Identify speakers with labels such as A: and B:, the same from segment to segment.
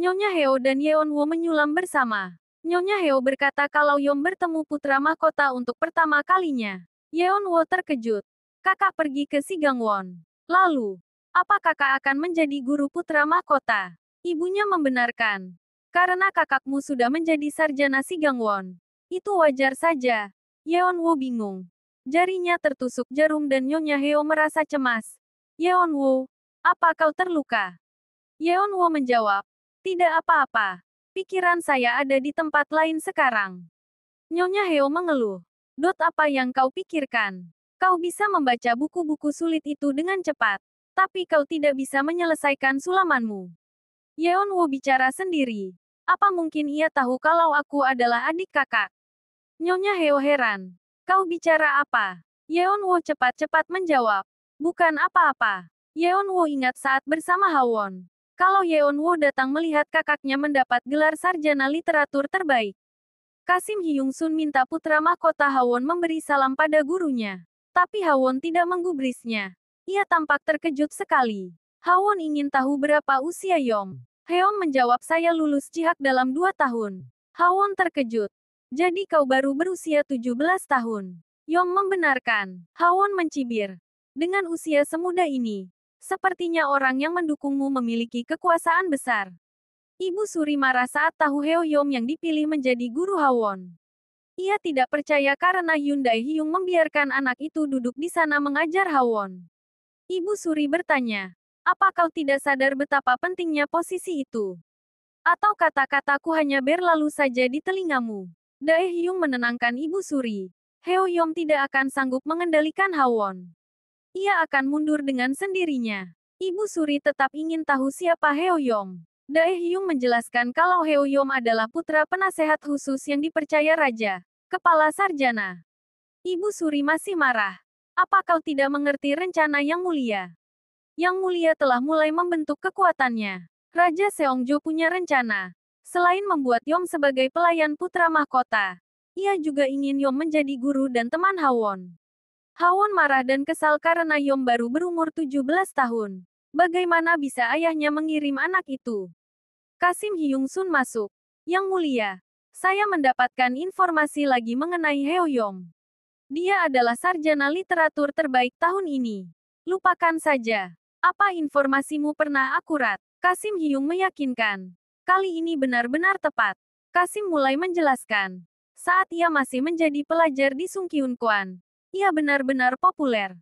A: Nyonya Heo dan Yeonwoo menyulam bersama. Nyonya Heo berkata kalau Yom bertemu putra mahkota untuk pertama kalinya. Yeonwoo terkejut. Kakak pergi ke Si Gangwon. Lalu, apa kakak akan menjadi guru putra mahkota? Ibunya membenarkan. Karena kakakmu sudah menjadi sarjana Si Gangwon. Itu wajar saja. Yeonwoo bingung. Jarinya tertusuk jarum dan Nyonya Heo merasa cemas. Yeonwoo, apa kau terluka? Yeonwoo menjawab, tidak apa-apa. Pikiran saya ada di tempat lain sekarang. Nyonya Heo mengeluh. Dot, apa yang kau pikirkan? Kau bisa membaca buku-buku sulit itu dengan cepat. Tapi kau tidak bisa menyelesaikan sulamanmu. Yeonwoo bicara sendiri. Apa mungkin ia tahu kalau aku adalah adik kakak? Nyonya Heo heran. Kau bicara apa? Yeonwoo cepat-cepat menjawab. Bukan apa-apa. Yeonwoo ingat saat bersama Hawon. Kalau Yeonwoo datang melihat kakaknya mendapat gelar sarjana literatur terbaik. Kasim Hyung Sun minta putra mahkota Hawon memberi salam pada gurunya. Tapi Hawon tidak menggubrisnya. Ia tampak terkejut sekali. Hawon ingin tahu berapa usia Yom. Heom menjawab, saya lulus Jihak dalam 2 tahun. Hawon terkejut. Jadi kau baru berusia 17 tahun. Yom membenarkan. Hawon mencibir. Dengan usia semuda ini, sepertinya orang yang mendukungmu memiliki kekuasaan besar. Ibu Suri marah saat tahu Heo Yom yang dipilih menjadi guru Hawon. Ia tidak percaya karena Hyundai Hyung membiarkan anak itu duduk di sana mengajar Hawon. Ibu Suri bertanya, apa kau tidak sadar betapa pentingnya posisi itu? Atau kata-kataku hanya berlalu saja di telingamu? Dae Hyung menenangkan Ibu Suri. Heo Yom tidak akan sanggup mengendalikan Hawon. Ia akan mundur dengan sendirinya. Ibu Suri tetap ingin tahu siapa Heo Yom. Dae Hyung menjelaskan kalau Heo Yom adalah putra penasehat khusus yang dipercaya raja, kepala sarjana. Ibu Suri masih marah. Apa kau tidak mengerti rencana Yang Mulia? Yang Mulia telah mulai membentuk kekuatannya. Raja Seongjo punya rencana. Selain membuat Yom sebagai pelayan putra mahkota, ia juga ingin Yom menjadi guru dan teman Hawon. Hawon marah dan kesal karena Yom baru berumur 17 tahun. Bagaimana bisa ayahnya mengirim anak itu? Kasim Hyung Sun masuk. Yang Mulia, saya mendapatkan informasi lagi mengenai Heo Yom. Dia adalah sarjana literatur terbaik tahun ini. Lupakan saja. Apa informasimu pernah akurat? Kasim Hyung meyakinkan. Kali ini benar-benar tepat. Kasim mulai menjelaskan. Saat ia masih menjadi pelajar di Sungkyun Kwan, ia benar-benar populer.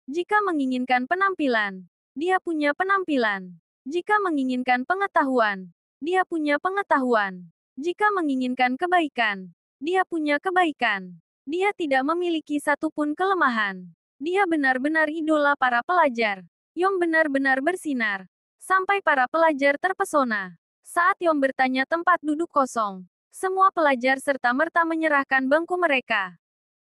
A: Jika menginginkan penampilan, dia punya penampilan. Jika menginginkan pengetahuan, dia punya pengetahuan. Jika menginginkan kebaikan, dia punya kebaikan. Dia tidak memiliki satupun kelemahan. Dia benar-benar idola para pelajar. Yom benar-benar bersinar. Sampai para pelajar terpesona. Saat Yom bertanya tempat duduk kosong, semua pelajar serta-merta menyerahkan bangku mereka.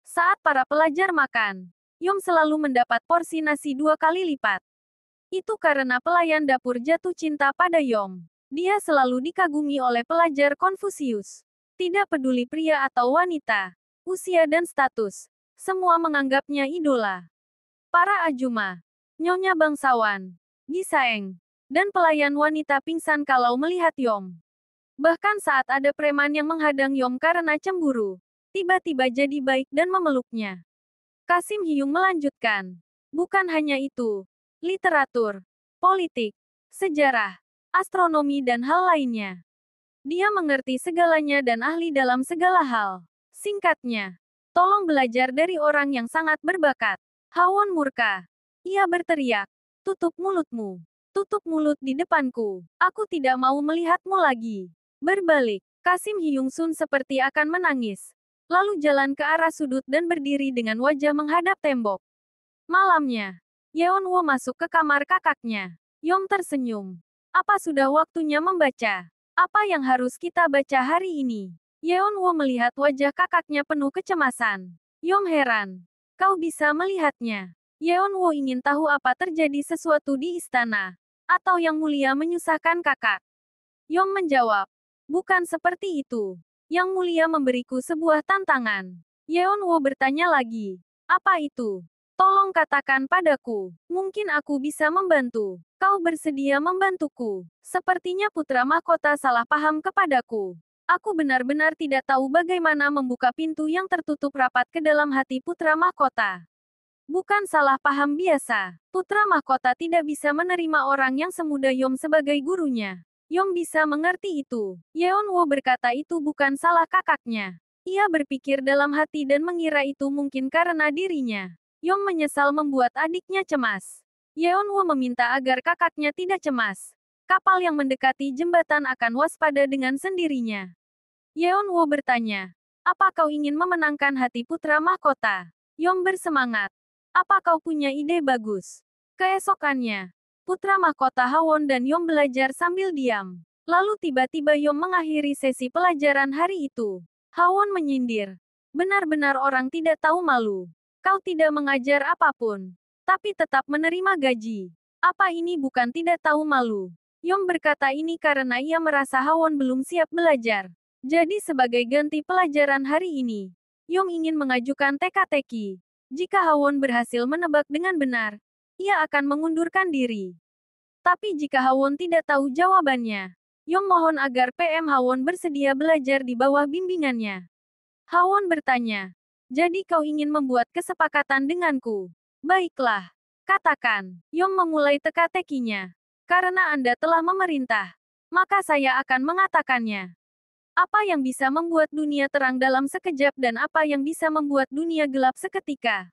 A: Saat para pelajar makan, Yom selalu mendapat porsi nasi 2 kali lipat. Itu karena pelayan dapur jatuh cinta pada Yom. Dia selalu dikagumi oleh pelajar Konfusius. Tidak peduli pria atau wanita, usia dan status, semua menganggapnya idola. Para ajuma, nyonya bangsawan, gisaeng, dan pelayan wanita pingsan kalau melihat Yom. Bahkan saat ada preman yang menghadang Yom karena cemburu, tiba-tiba jadi baik dan memeluknya. Kasim Hyung melanjutkan. Bukan hanya itu. Literatur, politik, sejarah, astronomi dan hal lainnya. Dia mengerti segalanya dan ahli dalam segala hal. Singkatnya, tolong belajar dari orang yang sangat berbakat. Hawon murka. Ia berteriak. Tutup mulutmu. Tutup mulut di depanku. Aku tidak mau melihatmu lagi. Berbalik, Kasim Hyung Sun seperti akan menangis. Lalu jalan ke arah sudut dan berdiri dengan wajah menghadap tembok. Malamnya, Yeonwoo masuk ke kamar kakaknya. Yom tersenyum. Apa sudah waktunya membaca? Apa yang harus kita baca hari ini? Yeonwoo melihat wajah kakaknya penuh kecemasan. Yom heran. Kau bisa melihatnya. Yeonwoo ingin tahu apa terjadi sesuatu di istana. Atau Yang Mulia menyusahkan kakak. Yom menjawab. Bukan seperti itu. Yang Mulia memberiku sebuah tantangan. Yeonwoo bertanya lagi. Apa itu? Tolong katakan padaku. Mungkin aku bisa membantu. Kau bersedia membantuku. Sepertinya putra mahkota salah paham kepadaku. Aku benar-benar tidak tahu bagaimana membuka pintu yang tertutup rapat ke dalam hati putra mahkota. Bukan salah paham biasa. Putra mahkota tidak bisa menerima orang yang semudah Yom sebagai gurunya. Yom bisa mengerti itu. Yeonwoo berkata itu bukan salah kakaknya. Ia berpikir dalam hati dan mengira itu mungkin karena dirinya. Yom menyesal membuat adiknya cemas. Yeonwoo meminta agar kakaknya tidak cemas. Kapal yang mendekati jembatan akan waspada dengan sendirinya. Yeonwoo bertanya, apa kau ingin memenangkan hati putra mahkota? Yom bersemangat. Apa kau punya ide bagus? Keesokannya, putra mahkota Hawon dan Yom belajar sambil diam. Lalu tiba-tiba Yom mengakhiri sesi pelajaran hari itu. Hawon menyindir. Benar-benar orang tidak tahu malu. Kau tidak mengajar apapun, tapi tetap menerima gaji. Apa ini bukan tidak tahu malu? Yom berkata ini karena ia merasa Hawon belum siap belajar. Jadi sebagai ganti pelajaran hari ini, Yom ingin mengajukan teka-teki. Jika Hawon berhasil menebak dengan benar, ia akan mengundurkan diri. Tapi jika Hawon tidak tahu jawabannya, Yom mohon agar PM Hawon bersedia belajar di bawah bimbingannya. Hawon bertanya, jadi kau ingin membuat kesepakatan denganku? Baiklah, katakan. Yom memulai teka-tekinya. Karena Anda telah memerintah, maka saya akan mengatakannya. Apa yang bisa membuat dunia terang dalam sekejap dan apa yang bisa membuat dunia gelap seketika?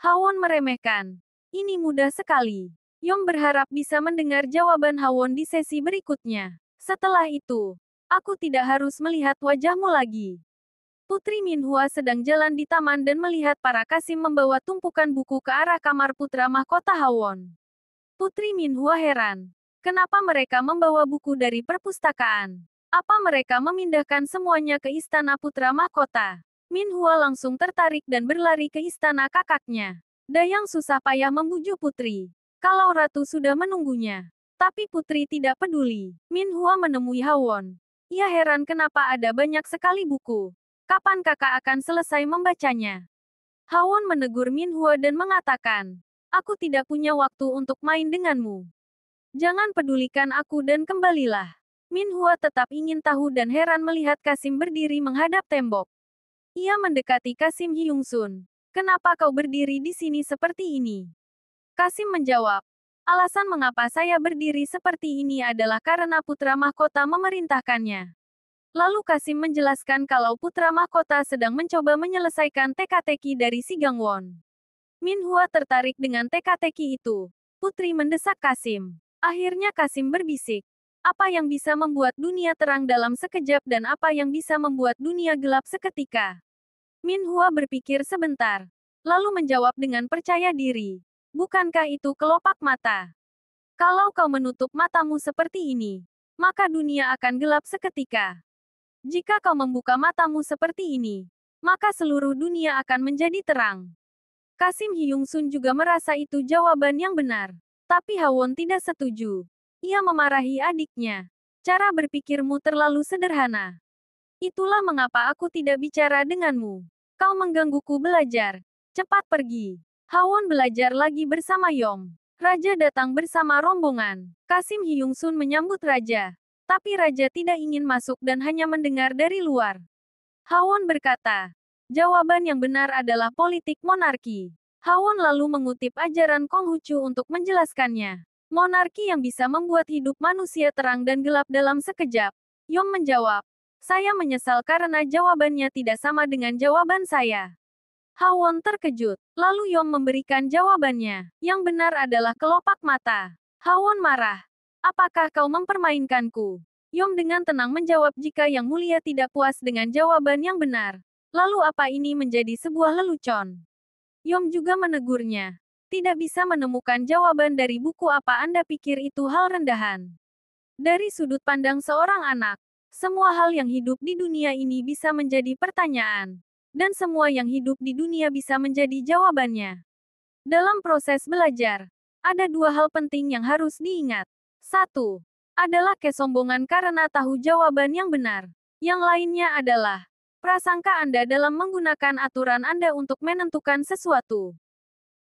A: Hawon meremehkan. Ini mudah sekali. Yom berharap bisa mendengar jawaban Hawon di sesi berikutnya. Setelah itu, aku tidak harus melihat wajahmu lagi. Putri Minhua sedang jalan di taman dan melihat para Kasim membawa tumpukan buku ke arah kamar putra mahkota Hawon. Putri Minhua heran. Kenapa mereka membawa buku dari perpustakaan? Apa mereka memindahkan semuanya ke istana putra mahkota? Minhua langsung tertarik dan berlari ke istana kakaknya. Dayang susah payah membujuk putri. Kalau ratu sudah menunggunya. Tapi putri tidak peduli. Minhua menemui Hawon. Ia heran kenapa ada banyak sekali buku. Kapan kakak akan selesai membacanya? Hawon menegur Minhua dan mengatakan, aku tidak punya waktu untuk main denganmu. Jangan pedulikan aku dan kembalilah. Minhua tetap ingin tahu dan heran melihat Kasim berdiri menghadap tembok. Ia mendekati Kasim Hyungsun. Kenapa kau berdiri di sini seperti ini? Kasim menjawab, alasan mengapa saya berdiri seperti ini adalah karena putra mahkota memerintahkannya. Lalu Kasim menjelaskan kalau putra mahkota sedang mencoba menyelesaikan teka-teki dari si Gangwon. Minhua tertarik dengan teka-teki itu. Putri mendesak Kasim. Akhirnya Kasim berbisik. Apa yang bisa membuat dunia terang dalam sekejap dan apa yang bisa membuat dunia gelap seketika? Minhua berpikir sebentar. Lalu menjawab dengan percaya diri. Bukankah itu kelopak mata? Kalau kau menutup matamu seperti ini, maka dunia akan gelap seketika. Jika kau membuka matamu seperti ini, maka seluruh dunia akan menjadi terang. Kasim Hyungsun juga merasa itu jawaban yang benar. Tapi Hawon tidak setuju. Ia memarahi adiknya. Cara berpikirmu terlalu sederhana. Itulah mengapa aku tidak bicara denganmu. Kau menggangguku belajar. Cepat pergi. Hawon belajar lagi bersama Yom. Raja datang bersama rombongan. Kasim Hyungsun menyambut Raja. Tapi Raja tidak ingin masuk dan hanya mendengar dari luar. Hawon berkata, jawaban yang benar adalah politik monarki. Hawon lalu mengutip ajaran Konghucu untuk menjelaskannya. Monarki yang bisa membuat hidup manusia terang dan gelap dalam sekejap. Yom menjawab, saya menyesal karena jawabannya tidak sama dengan jawaban saya. Hawon terkejut. Lalu Yom memberikan jawabannya. Yang benar adalah kelopak mata. Hawon marah. Apakah kau mempermainkanku? Yom dengan tenang menjawab jika Yang Mulia tidak puas dengan jawaban yang benar. Lalu apa ini menjadi sebuah lelucon? Yom juga menegurnya. Tidak bisa menemukan jawaban dari buku apa Anda pikir itu hal rendahan. Dari sudut pandang seorang anak, semua hal yang hidup di dunia ini bisa menjadi pertanyaan. Dan semua yang hidup di dunia bisa menjadi jawabannya. Dalam proses belajar, ada dua hal penting yang harus diingat. Satu, adalah kesombongan karena tahu jawaban yang benar. Yang lainnya adalah prasangka Anda dalam menggunakan aturan Anda untuk menentukan sesuatu.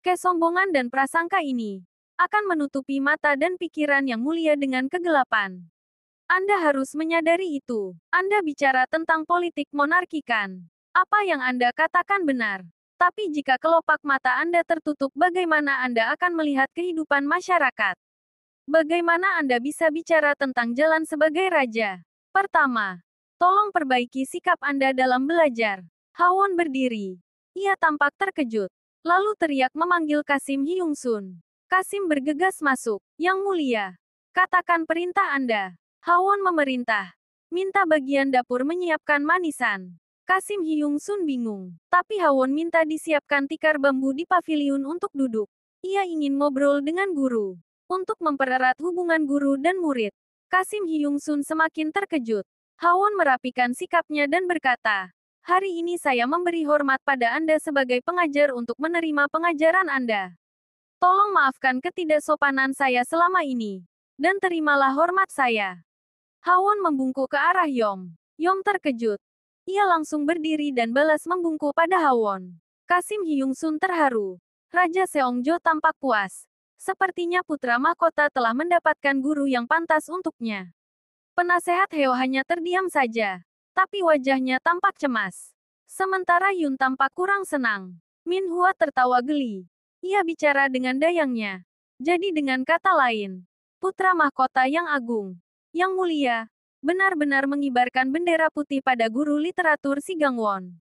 A: Kesombongan dan prasangka ini akan menutupi mata dan pikiran yang mulia dengan kegelapan. Anda harus menyadari itu. Anda bicara tentang politik monarki kan? Apa yang Anda katakan benar. Tapi jika kelopak mata Anda tertutup, bagaimana Anda akan melihat kehidupan masyarakat? Bagaimana Anda bisa bicara tentang jalan sebagai raja? Pertama, tolong perbaiki sikap Anda dalam belajar. Hawon berdiri. Ia tampak terkejut. Lalu teriak memanggil Kasim Hyung Sun. Kasim bergegas masuk. Yang mulia, katakan perintah Anda. Hawon memerintah. Minta bagian dapur menyiapkan manisan. Kasim Hyung Sun bingung. Tapi Hawon minta disiapkan tikar bambu di paviliun untuk duduk. Ia ingin ngobrol dengan guru. Untuk mempererat hubungan guru dan murid. Kasim Hyung Sun semakin terkejut. Hawon merapikan sikapnya dan berkata, hari ini saya memberi hormat pada Anda sebagai pengajar untuk menerima pengajaran Anda. Tolong maafkan ketidaksopanan saya selama ini. Dan terimalah hormat saya. Hawon membungkuk ke arah Yom. Yom terkejut. Ia langsung berdiri dan balas membungkuk pada Hawon. Kasim Hyung Sun terharu. Raja Seongjo tampak puas. Sepertinya putra mahkota telah mendapatkan guru yang pantas untuknya. Penasehat Heo hanya terdiam saja. Tapi wajahnya tampak cemas. Sementara Yun tampak kurang senang. Min Hua tertawa geli. Ia bicara dengan dayangnya. Jadi dengan kata lain, putra mahkota yang agung, yang mulia, benar-benar mengibarkan bendera putih pada guru literatur Si Gangwon.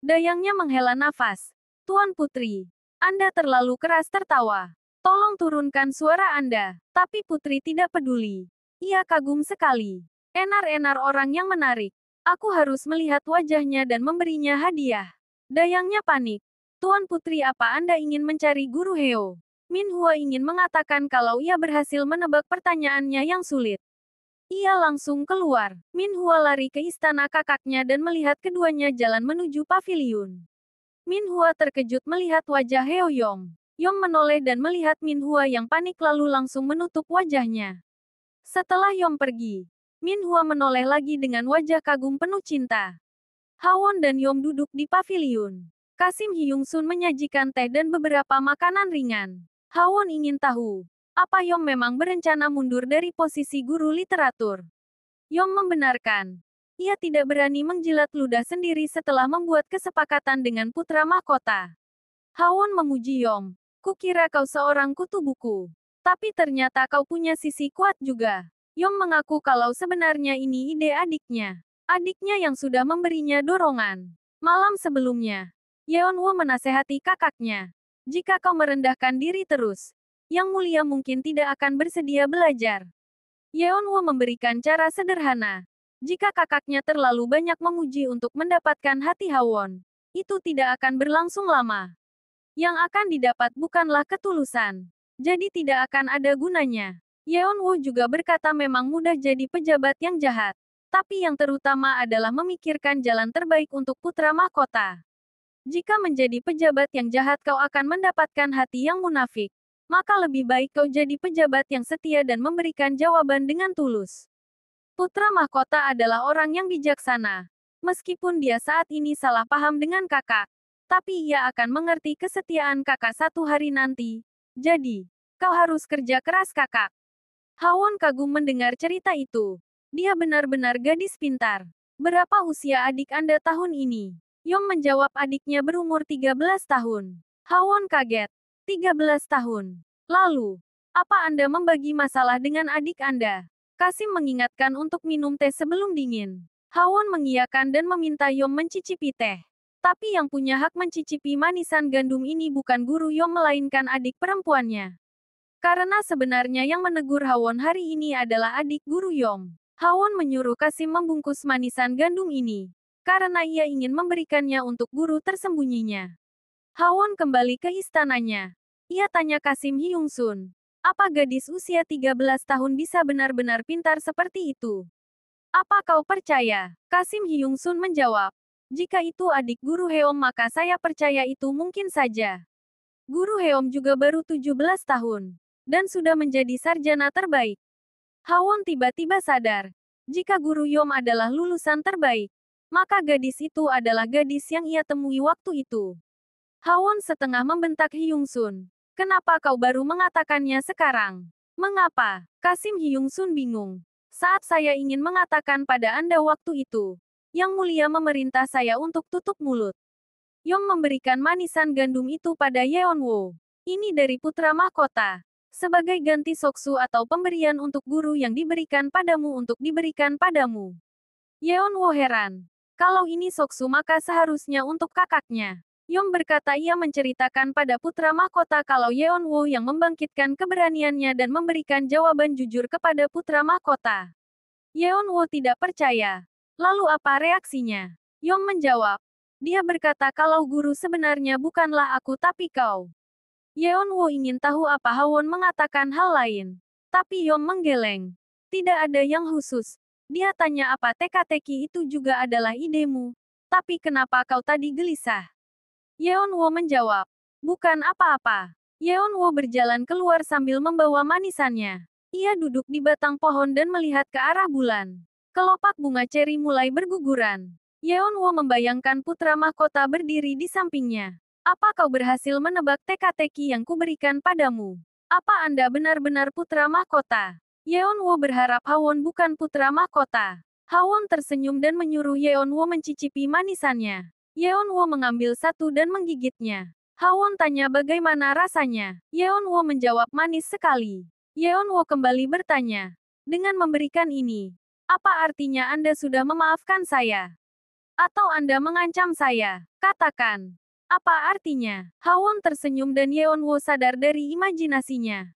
A: Dayangnya menghela nafas. Tuan Putri, Anda terlalu keras tertawa. Tolong turunkan suara Anda. Tapi Putri tidak peduli. Ia kagum sekali. Enar-enar orang yang menarik. Aku harus melihat wajahnya dan memberinya hadiah. Dayangnya panik. Tuan Putri, apa Anda ingin mencari guru Heo? Min Hua ingin mengatakan kalau ia berhasil menebak pertanyaannya yang sulit. Ia langsung keluar. Min Hua lari ke istana kakaknya dan melihat keduanya jalan menuju paviliun. Min Hua terkejut melihat wajah Heo Yong. Yong menoleh dan melihat Min Hua yang panik lalu langsung menutup wajahnya. Setelah Yong pergi, Min Hua menoleh lagi dengan wajah kagum penuh cinta. Hawon dan Yong duduk di paviliun. Kasim Hyung Sun menyajikan teh dan beberapa makanan ringan. Hawon ingin tahu, apa Yong memang berencana mundur dari posisi guru literatur. Yong membenarkan. Ia tidak berani menjilat ludah sendiri setelah membuat kesepakatan dengan putra mahkota. Hawon memuji Yong. Kukira kau seorang kutu buku. Tapi ternyata kau punya sisi kuat juga. Yong mengaku kalau sebenarnya ini ide adiknya. Adiknya yang sudah memberinya dorongan. Malam sebelumnya, Yeonwoo menasehati kakaknya. Jika kau merendahkan diri terus, Yang Mulia mungkin tidak akan bersedia belajar. Yeonwoo memberikan cara sederhana. Jika kakaknya terlalu banyak memuji untuk mendapatkan hati Hawon, itu tidak akan berlangsung lama. Yang akan didapat bukanlah ketulusan. Jadi tidak akan ada gunanya. Yeonwoo juga berkata memang mudah jadi pejabat yang jahat. Tapi yang terutama adalah memikirkan jalan terbaik untuk putra mahkota. Jika menjadi pejabat yang jahat kau akan mendapatkan hati yang munafik. Maka lebih baik kau jadi pejabat yang setia dan memberikan jawaban dengan tulus. Putra mahkota adalah orang yang bijaksana. Meskipun dia saat ini salah paham dengan kakak. Tapi ia akan mengerti kesetiaan kakak satu hari nanti. Jadi, kau harus kerja keras kakak. Hawon kagum mendengar cerita itu. Dia benar-benar gadis pintar. Berapa usia adik Anda tahun ini? Yong menjawab adiknya berumur 13 tahun. Hawon kaget. 13 tahun. Lalu, apa Anda membagi masalah dengan adik Anda? Kasim mengingatkan untuk minum teh sebelum dingin. Hawon mengiyakan dan meminta Yong mencicipi teh. Tapi yang punya hak mencicipi manisan gandum ini bukan guru Yong melainkan adik perempuannya. Karena sebenarnya yang menegur Hawon hari ini adalah adik guru Yong. Hawon menyuruh Kasim membungkus manisan gandum ini. Karena ia ingin memberikannya untuk guru tersembunyinya. Hawon kembali ke istananya. Ia tanya Kasim Hyung Sun. Apa gadis usia 13 tahun bisa benar-benar pintar seperti itu? Apa kau percaya? Kasim Hyung Sun menjawab. Jika itu adik guru Heom maka saya percaya itu mungkin saja. Guru Heom juga baru 17 tahun. Dan sudah menjadi sarjana terbaik. Hawon tiba-tiba sadar. Jika guru Yom adalah lulusan terbaik. Maka gadis itu adalah gadis yang ia temui waktu itu. Hawon setengah membentak Hyung Sun. Kenapa kau baru mengatakannya sekarang? Mengapa? Kasim Hyung Sun bingung. Saat saya ingin mengatakan pada Anda waktu itu, Yang Mulia memerintah saya untuk tutup mulut. Yong memberikan manisan gandum itu pada Yeonwoo. Ini dari putra mahkota. Sebagai ganti soksu atau pemberian untuk guru yang diberikan padamu untuk diberikan padamu. Yeonwoo heran. Kalau ini soksu maka seharusnya untuk kakaknya. Yong berkata ia menceritakan pada putra mahkota kalau Yeonwoo yang membangkitkan keberaniannya dan memberikan jawaban jujur kepada putra mahkota. Yeonwoo tidak percaya. Lalu apa reaksinya? Yong menjawab. Dia berkata kalau guru sebenarnya bukanlah aku tapi kau. Yeonwoo ingin tahu apa Hawon mengatakan hal lain. Tapi Yong menggeleng. Tidak ada yang khusus. Dia tanya apa teka-teki itu juga adalah idemu. Tapi kenapa kau tadi gelisah? Yeonwoo menjawab. Bukan apa-apa. Yeonwoo berjalan keluar sambil membawa manisannya. Ia duduk di batang pohon dan melihat ke arah bulan. Kelopak bunga ceri mulai berguguran. Yeonwoo membayangkan putra mahkota berdiri di sampingnya. Apa kau berhasil menebak teka-teki yang kuberikan padamu? Apa Anda benar-benar putra mahkota? Yeonwoo berharap Hawon bukan putra mahkota. Hawon tersenyum dan menyuruh Yeonwoo mencicipi manisannya. Yeonwoo mengambil satu dan menggigitnya. Hawon tanya bagaimana rasanya. Yeonwoo menjawab manis sekali. Yeonwoo kembali bertanya. Dengan memberikan ini, apa artinya Anda sudah memaafkan saya? Atau Anda mengancam saya? Katakan. Apa artinya? Hawon tersenyum dan Yeonwoo sadar dari imajinasinya.